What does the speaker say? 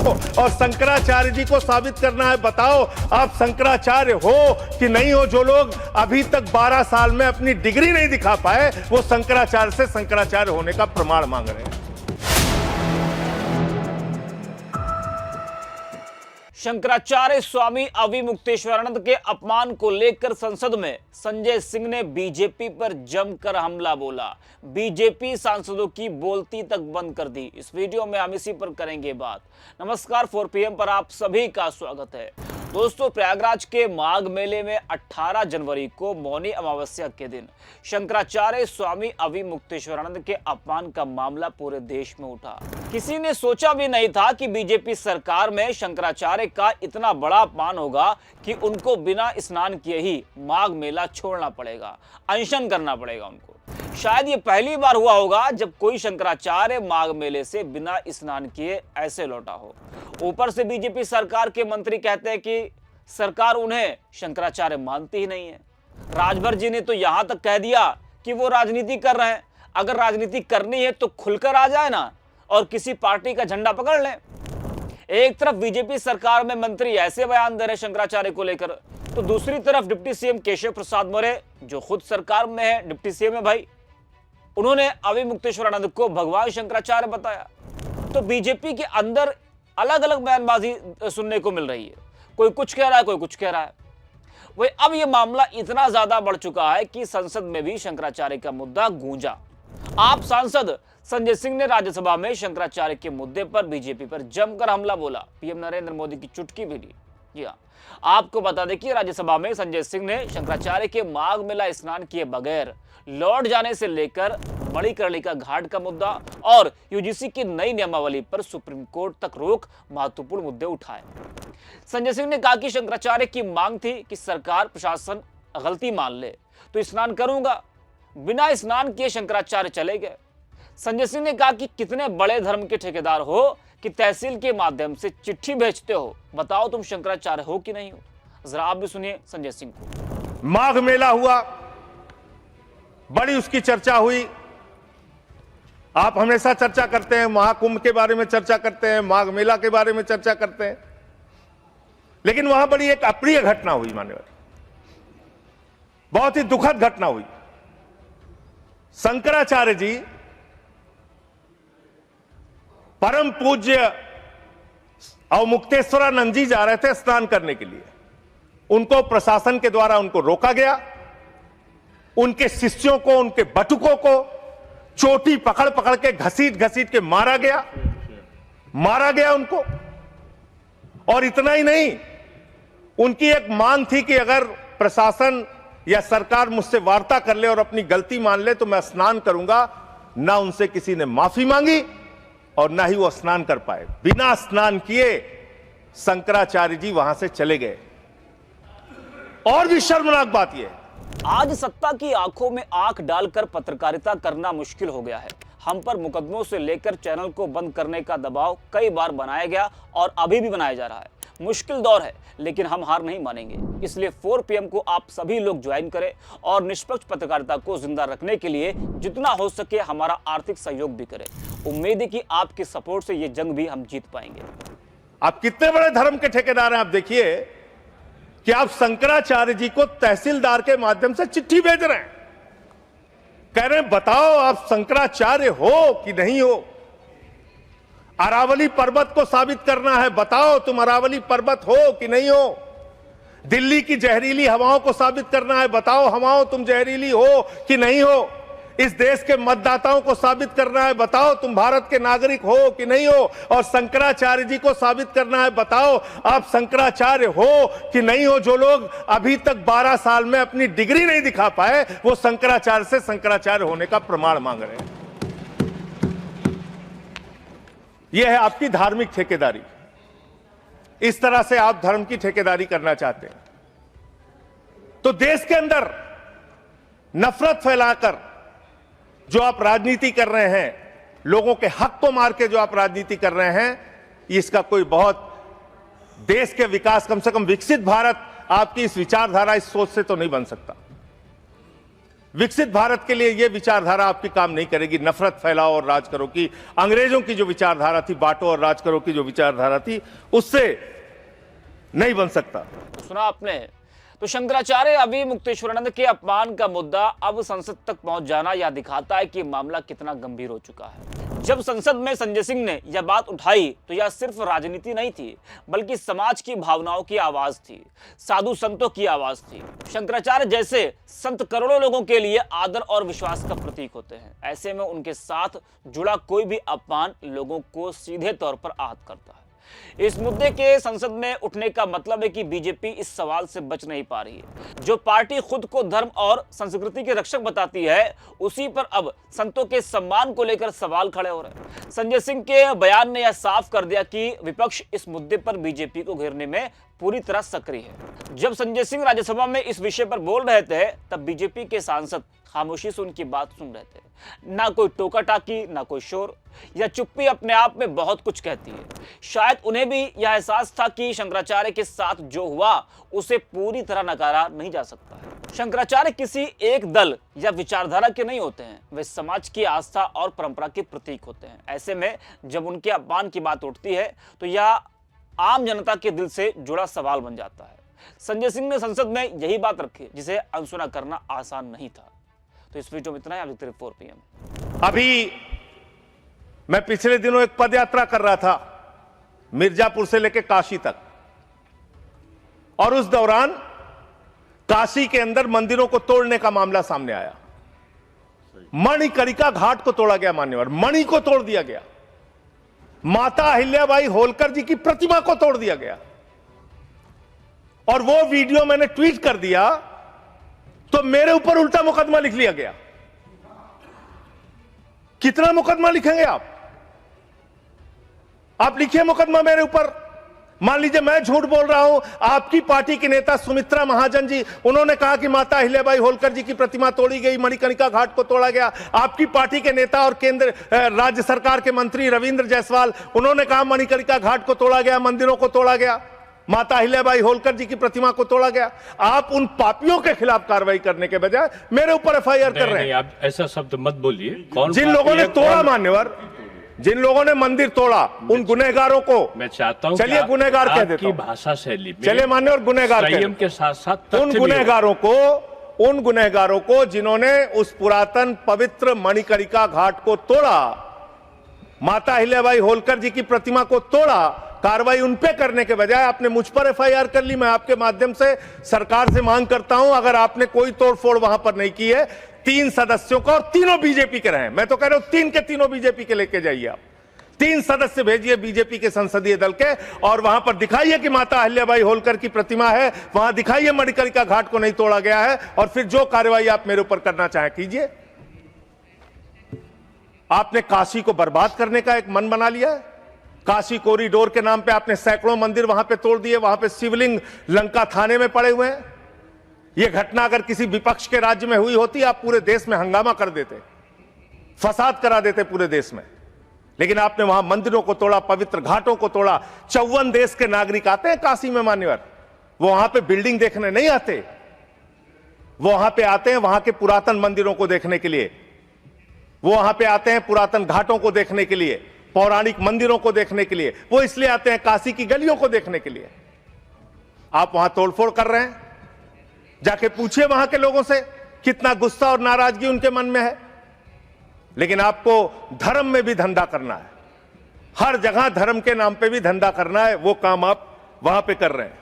और शंकराचार्य जी को साबित करना है, बताओ आप शंकराचार्य हो कि नहीं हो। जो लोग अभी तक 12 साल में अपनी डिग्री नहीं दिखा पाए, वो शंकराचार्य से शंकराचार्य होने का प्रमाण मांग रहे हैं। शंकराचार्य स्वामी अविमुक्तेश्वरानंद के अपमान को लेकर संसद में संजय सिंह ने बीजेपी पर जमकर हमला बोला। बीजेपी सांसदों की बोलती तक बंद कर दी। इस वीडियो में हम इसी पर करेंगे बात। नमस्कार, 4 PM पर आप सभी का स्वागत है। दोस्तों, प्रयागराज के माघ मेले में 18 जनवरी को मौनी अमावस्या के दिन शंकराचार्य स्वामी अविमुक्तेश्वरानंद के अपमान का मामला पूरे देश में उठा। किसी ने सोचा भी नहीं था कि बीजेपी सरकार में शंकराचार्य का इतना बड़ा अपमान होगा कि उनको बिना स्नान किए ही माघ मेला छोड़ना पड़ेगा, अनशन करना पड़ेगा उनको। शायद ये पहली बार हुआ होगा जब कोई शंकराचार्य माघ मेले से बिना स्नान किए ऐसे लौटा हो। ऊपर से बीजेपी सरकार के मंत्री कहते हैं कि सरकार उन्हें शंकराचार्य मानती ही नहीं है। राजभर जी ने तो यहां तक कह दिया कि वो राजनीति कर रहे हैं। अगर राजनीति करनी है तो खुलकर आ जाए ना और किसी पार्टी का झंडा पकड़ लें। एक तरफ बीजेपी सरकार में मंत्री ऐसे बयान दे रहे शंकराचार्य को लेकर, तो दूसरी तरफ डिप्टी सीएम केशव प्रसाद मौर्य, जो खुद सरकार में है, डिप्टी सीएम है भाई, उन्होंने अविमुक्तेश्वरानंद को भगवान शंकराचार्य बताया। तो बीजेपी के अंदर अलग अलग बयानबाजी सुनने को मिल रही है। कोई कुछ कह रहा है, कोई कुछ कह रहा है। वही अब यह मामला इतना ज्यादा बढ़ चुका है कि संसद में भी शंकराचार्य का मुद्दा गूंजा। आप सांसद संजय सिंह ने राज्यसभा में शंकराचार्य के मुद्दे पर बीजेपी पर जमकर हमला बोला। पीएम नरेंद्र मोदी की चुटकी भी ली। जी हाँ, आपको बता दें कि राज्यसभा में संजय सिंह ने शंकराचार्य के माघ मेला स्नान किए बगैर लौट जाने से लेकर मणिकर्णिका घाट का मुद्दा और यूजीसी की नई नियमावली पर सुप्रीम कोर्ट तक रोक महत्वपूर्ण मुद्दे उठाए। संजय सिंह ने कहा कि शंकराचार्य की मांग थी कि सरकार प्रशासन गलती मान ले तो स्नान करूंगा। बिना स्नान किए शंकराचार्य चले गए। संजय सिंह ने कहा कि कितने बड़े धर्म के ठेकेदार हो कि तहसील के माध्यम से चिट्ठी भेजते हो। बताओ तुम शंकराचार्य हो कि नहीं हो। जरा आप भी सुनिए संजय सिंह को। माघ मेला हुआ, बड़ी उसकी चर्चा हुई। आप हमेशा चर्चा करते हैं, महाकुंभ के बारे में चर्चा करते हैं, माघ मेला के बारे में चर्चा करते हैं, लेकिन वहां बड़ी एक अप्रिय घटना हुई, मान्यवर, बहुत ही दुखद घटना हुई। शंकराचार्य जी परम पूज्य अवमुक्तेश्वरानंद जी जा रहे थे स्नान करने के लिए। उनको प्रशासन के द्वारा उनको रोका गया। उनके शिष्यों को, उनके बटुकों को चोटी पकड़ पकड़ के घसीट घसीट के मारा गया उनको। और इतना ही नहीं, उनकी एक मांग थी कि अगर प्रशासन या सरकार मुझसे वार्ता कर ले और अपनी गलती मान ले तो मैं स्नान करूंगा। ना उनसे किसी ने माफी मांगी और ना ही वो स्नान कर पाए। बिना स्नान किए शंकराचार्य जी वहां से चले गए। और भी शर्मनाक बात यह है, आज सत्ता की आंखों में आंख डालकर पत्रकारिता करना मुश्किल हो गया है। हम पर मुकदमों से लेकर चैनल को बंद करने का दबाव कई बार बनाया गया और अभी भी बनाया जा रहा है। मुश्किल दौर है, लेकिन हम हार नहीं मानेंगे। इसलिए 4 PM को आप सभी लोग ज्वाइन करें और निष्पक्ष पत्रकारिता को जिंदा रखने के लिए जितना हो सके हमारा आर्थिक सहयोग भी करें। उम्मीद है कि आपके सपोर्ट से ये जंग भी हम जीत पाएंगे। आप कितने बड़े धर्म के ठेकेदार हैं। आप देखिए कि आप शंकराचार्य जी को तहसीलदार के माध्यम से चिट्ठी भेज रहे हैं, कह रहे हैं बताओ आप शंकराचार्य हो कि नहीं हो। अरावली पर्वत को साबित करना है, बताओ तुम अरावली पर्वत हो कि नहीं हो। दिल्ली की जहरीली हवाओं को साबित करना है, बताओ हवाओं तुम जहरीली हो कि नहीं हो। इस देश के मतदाताओं को साबित करना है, बताओ तुम भारत के नागरिक हो कि नहीं हो। और शंकराचार्य जी को साबित करना है, बताओ आप शंकराचार्य हो कि नहीं हो। जो लोग अभी तक 12 साल में अपनी डिग्री नहीं दिखा पाए, वो शंकराचार्य से शंकराचार्य होने का प्रमाण मांग रहे हैं। यह है आपकी धार्मिक ठेकेदारी। इस तरह से आप धर्म की ठेकेदारी करना चाहते हैं तो देश के अंदर नफरत फैलाकर जो आप राजनीति कर रहे हैं, लोगों के हक को मार के जो आप राजनीति कर रहे हैं, इसका कोई बहुत देश के विकास, कम से कम विकसित भारत आपकी इस विचारधारा, इस सोच से तो नहीं बन सकता। विकसित भारत के लिए यह विचारधारा आपकी काम नहीं करेगी। नफरत फैलाओ और राज करो की, अंग्रेजों की जो विचारधारा थी, बांटो और राज करो की जो विचारधारा थी, उससे नहीं बन सकता। सुना आपने। तो शंकराचार्य अभी मुक्तेश्वरानंद के अपमान का मुद्दा अब संसद तक पहुंच जाना यह दिखाता है कि मामला कितना गंभीर हो चुका है। जब संसद में संजय सिंह ने यह बात उठाई तो यह सिर्फ राजनीति नहीं थी, बल्कि समाज की भावनाओं की आवाज थी, साधु संतों की आवाज थी। शंकराचार्य जैसे संत करोड़ों लोगों के लिए आदर और विश्वास का प्रतीक होते हैं। ऐसे में उनके साथ जुड़ा कोई भी अपमान लोगों को सीधे तौर पर आहत करता है। इस मुद्दे के संसद में उठने का मतलब है कि बीजेपी इस सवाल से बच नहीं पा रही है। जो पार्टी खुद को धर्म और संस्कृति के रक्षक बताती है, उसी पर अब संतों के सम्मान को लेकर सवाल खड़े हो रहे हैं। संजय सिंह के बयान ने यह साफ कर दिया कि विपक्ष इस मुद्दे पर बीजेपी को घेरने में पूरी तरह सक्रिय है। जब संजय सिंह राज्यसभा में इस विषय पर बोल रहे थे, तब बीजेपी के सांसद खामोशी से उनकी बात सुन रहे थे। ना कोई टोका टाकी, ना कोई शोर। यह चुप्पी अपने आप में बहुत कुछ कहती है। शायद उन्हें भी यह एहसास था कि शंकराचार्य के साथ जो हुआ उसे पूरी तरह नकारा नहीं जा सकता है। शंकराचार्य किसी एक दल या विचारधारा के नहीं होते हैं, वे समाज की आस्था और परंपरा के प्रतीक होते हैं। ऐसे में जब उनके अपमान की बात उठती है तो यह आम जनता के दिल से जुड़ा सवाल बन जाता है। संजय सिंह ने संसद में यही बात रखी, जिसे अनसुना करना आसान नहीं था। तो इस वीडियो में इतना ही। 4 PM। अभी मैं पिछले दिनों एक पद यात्रा कर रहा था, मिर्जापुर से लेकर काशी तक, और उस दौरान काशी के अंदर मंदिरों को तोड़ने का मामला सामने आया। मणिकर्णिका घाट को तोड़ा गया, मान्यवर, मणि को तोड़ दिया गया। माता अहिल्याबाई होलकर जी की प्रतिमा को तोड़ दिया गया। और वो वीडियो मैंने ट्वीट कर दिया तो मेरे ऊपर उल्टा मुकदमा लिख लिया गया। कितना मुकदमा लिखेंगे आप? आप लिखिए मुकदमा मेरे ऊपर। मान लीजिए मैं झूठ बोल रहा हूं, आपकी पार्टी की नेता सुमित्रा महाजन जी, उन्होंने कहा कि माता अहिल्याबाई होलकर जी की प्रतिमा तोड़ी गई, मणिकर्णिका घाट को तोड़ा गया। आपकी पार्टी के नेता और केंद्र राज्य सरकार के मंत्री रविंद्र जायसवाल, उन्होंने कहा मणिकर्णिका घाट को तोड़ा गया, मंदिरों को तोड़ा गया, माता अहिल्याबाई होलकर जी की प्रतिमा को तोड़ा गया। आप उन पापियों के खिलाफ कार्रवाई करने के बजाय मेरे ऊपर FIR कर रहे हैं। आप ऐसा शब्द मत बोलिए। कौन जिन लोगों ने तोड़ा, मान्यवर, जिन लोगों ने मंदिर तोड़ा, उन गुनहगारों को मैं चाहता हूं, चलिए गुनहगार कह देता हूं, भाषा शैली में चलिए मान्यवर गुनहगार संयम के साथ साथ उन गुनहगारों को जिन्होंने उस पुरातन पवित्र मणिकर्णिका घाट को तोड़ा, माता अहिल्याबाई होलकर जी की प्रतिमा को तोड़ा, कार्रवाई उन पे करने के बजाय आपने मुझ पर FIR कर ली। मैं आपके माध्यम से सरकार से मांग करता हूं, अगर आपने कोई तोड़फोड़ वहां पर नहीं की है, 3 सदस्यों का, और तीनों बीजेपी के रहे, मैं तो कह रहा हूं 3 के तीनों बीजेपी के लेके जाइए। आप 3 सदस्य भेजिए बीजेपी के संसदीय दल के, और वहां पर दिखाइए कि माता अहिल्याबाई होलकर की प्रतिमा है, वहां दिखाइए मणिकर्णिका घाट को नहीं तोड़ा गया है, और फिर जो कार्रवाई आप मेरे ऊपर करना चाहें कीजिए। आपने काशी को बर्बाद करने का एक मन बना लिया है। काशी कॉरिडोर के नाम पे आपने सैकड़ों मंदिर वहां पे तोड़ दिए, वहां पे शिवलिंग लंका थाने में पड़े हुए हैं। यह घटना अगर किसी विपक्ष के राज्य में हुई होती, आप पूरे देश में हंगामा कर देते, फसाद करा देते पूरे देश में। लेकिन आपने वहां मंदिरों को तोड़ा, पवित्र घाटों को तोड़ा। 54 देश के नागरिक आते हैं काशी में, मान्यवर, वो वहां पे बिल्डिंग देखने नहीं आते, वो वहां पे आते हैं वहां के पुरातन मंदिरों को देखने के लिए, वो वहां पे आते हैं पुरातन घाटों को देखने के लिए, पौराणिक मंदिरों को देखने के लिए। वो इसलिए आते हैं काशी की गलियों को देखने के लिए। आप वहां तोड़फोड़ कर रहे हैं। जाके पूछिए वहां के लोगों से कितना गुस्सा और नाराजगी उनके मन में है। लेकिन आपको धर्म में भी धंधा करना है, हर जगह धर्म के नाम पे भी धंधा करना है, वो काम आप वहां पे कर रहे हैं।